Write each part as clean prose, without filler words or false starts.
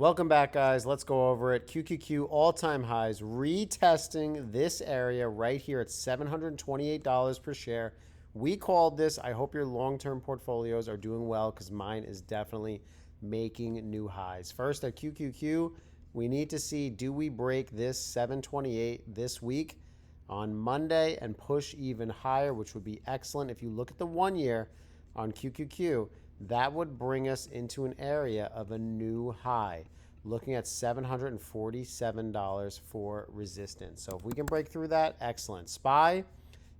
Welcome back, guys. Let's go over it. QQQ all-time highs, retesting this area right here at $728 per share. We called this. I hope your long-term portfolios are doing well because mine is definitely making new highs. First, at QQQ, we need to see, do we break this 728 this week on Monday and push even higher, which would be excellent. If you look at the 1 year on QQQ, that would bring us into an area of a new high, looking at $747 for resistance. So if we can break through that, excellent. SPY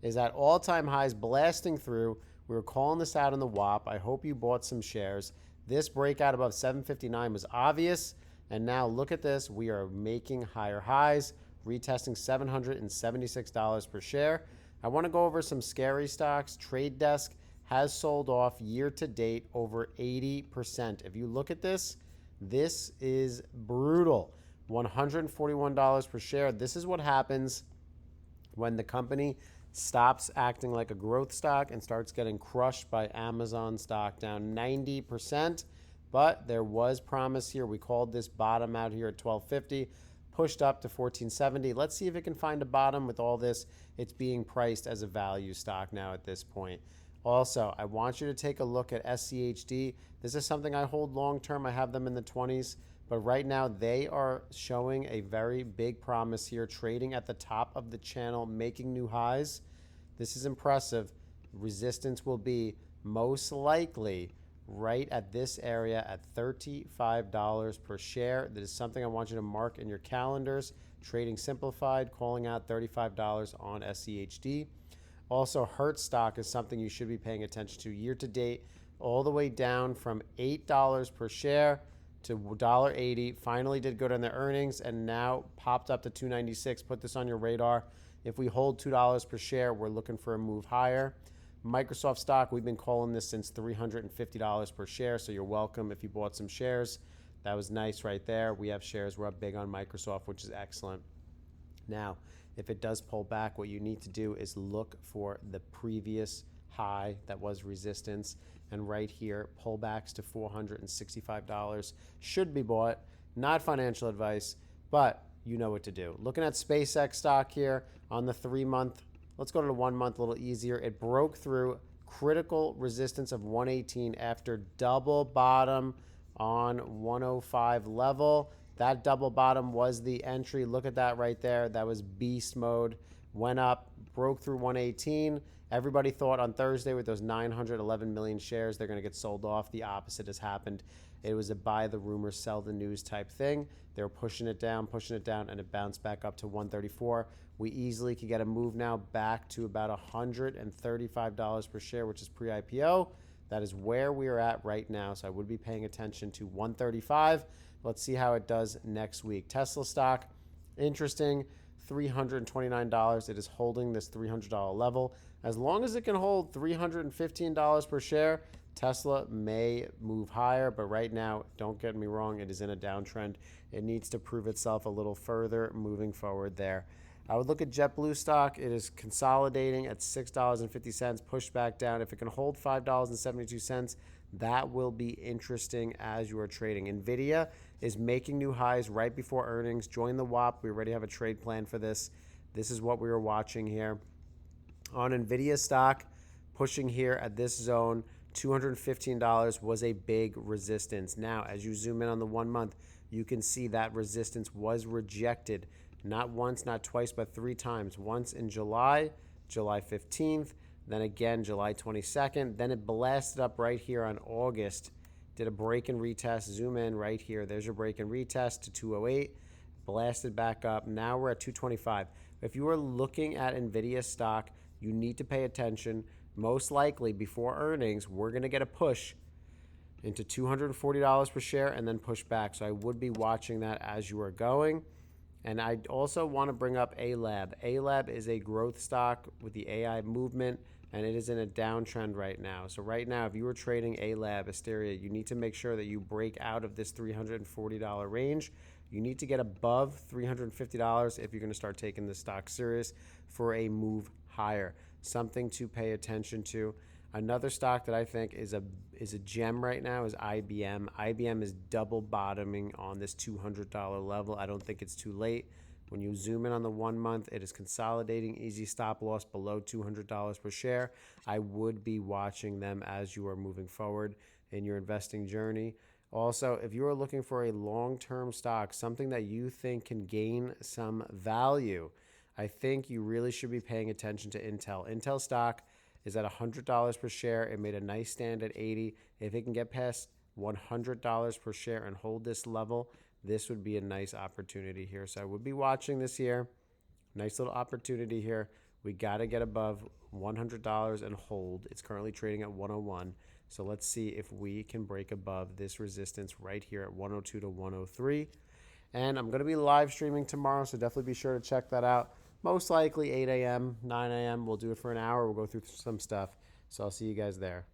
is at all-time highs, blasting through. We were calling this out in the WAP. I hope you bought some shares. This breakout above 759 was obvious. And now look at this. We are making higher highs, retesting $776 per share. I want to go over some scary stocks. Trade Desk has sold off year to date over 80%. If you look at this, this is brutal. $141 per share. This is what happens when the company stops acting like a growth stock and starts getting crushed by Amazon stock, down 90%. But there was promise here. We called this bottom out here at 1250, pushed up to 1470. Let's see if it can find a bottom with all this. It's being priced as a value stock now at this point. Also, I want you to take a look at SCHD. This is something I hold long term. I have them in the 20s, but right now they are showing a very big promise here, trading at the top of the channel, making new highs. This is impressive. Resistance will be most likely right at this area at $35 per share. That is something I want you to mark in your calendars. Trading Simplified, calling out $35 on SCHD. Also, Hertz stock is something you should be paying attention to. Year to date, all the way down from $8 per share to $1.80. Finally did good on their earnings and now popped up to $2.96. Put this on your radar. If we hold $2 per share, we're looking for a move higher. Microsoft stock, we've been calling this since $350 per share, so you're welcome if you bought some shares. That was nice right there. We have shares. We're up big on Microsoft, which is excellent. Now, if it does pull back, what you need to do is look for the previous high that was resistance. And right here, pullbacks to $465 should be bought. Not financial advice, but you know what to do. Looking at SpaceX stock here on the 3-month. Let's go to the 1 month, a little easier. It broke through critical resistance of 118 after double bottom on 105 level. That double bottom was the entry. Look at that right there. That was beast mode. Went up, broke through 118. Everybody thought on Thursday with those 911 million shares, they're going to get sold off. The opposite has happened. It was a buy the rumor, sell the news type thing. They were pushing it down, and it bounced back up to 134. We easily could get a move now back to about $135 per share, which is pre-IPO. That is where we are at right now. So I would be paying attention to 135. Let's see how it does next week. Tesla stock, interesting, $329. It is holding this $300 level. As long as it can hold $315 per share, Tesla may move higher, but right now, don't get me wrong, it is in a downtrend. It needs to prove itself a little further moving forward there. I would look at JetBlue stock. It is consolidating at $6.50, pushed back down. If it can hold $5.72, that will be interesting as you are trading. NVIDIA is making new highs right before earnings. Join the WAP. We already have a trade plan for this. This is what we were watching here. On NVIDIA stock, pushing here at this zone, $215 was a big resistance. Now, as you zoom in on the 1 month, you can see that resistance was rejected. Not once, not twice, but 3 times. Once in July 15th, then again July 22nd. Then it blasted up right here on August. Did a break and retest. Zoom in right here. There's your break and retest to 208. Blasted back up. Now we're at 225. If you are looking at NVIDIA stock, you need to pay attention. Most likely before earnings, we're going to get a push into $240 per share and then push back. So I would be watching that as you are going. And I also want to bring up A-Lab. A-Lab is a growth stock with the AI movement, and it is in a downtrend right now. So right now, if you were trading A-Lab, Asteria, you need to make sure that you break out of this $340 range. You need to get above $350 if you're going to start taking this stock serious for a move higher. Something to pay attention to. Another stock that I think is a gem right now is IBM. IBM is double bottoming on this $200 level. I don't think it's too late. When you zoom in on the 1 month, it is consolidating, easy stop loss below $200 per share. I would be watching them as you are moving forward in your investing journey. Also, if you are looking for a long-term stock, something that you think can gain some value, I think you really should be paying attention to Intel. Intel stock is at $100 per share. It made a nice stand at 80. If it can get past $100 per share and hold this level, this would be a nice opportunity here. So I would be watching this here. Nice little opportunity here. We got to get above $100 and hold. It's currently trading at 101. So let's see if we can break above this resistance right here at 102 to 103. And I'm going to be live streaming tomorrow, so definitely be sure to check that out. Most likely 8 a.m., 9 a.m. We'll do it for an hour. We'll go through some stuff. So I'll see you guys there.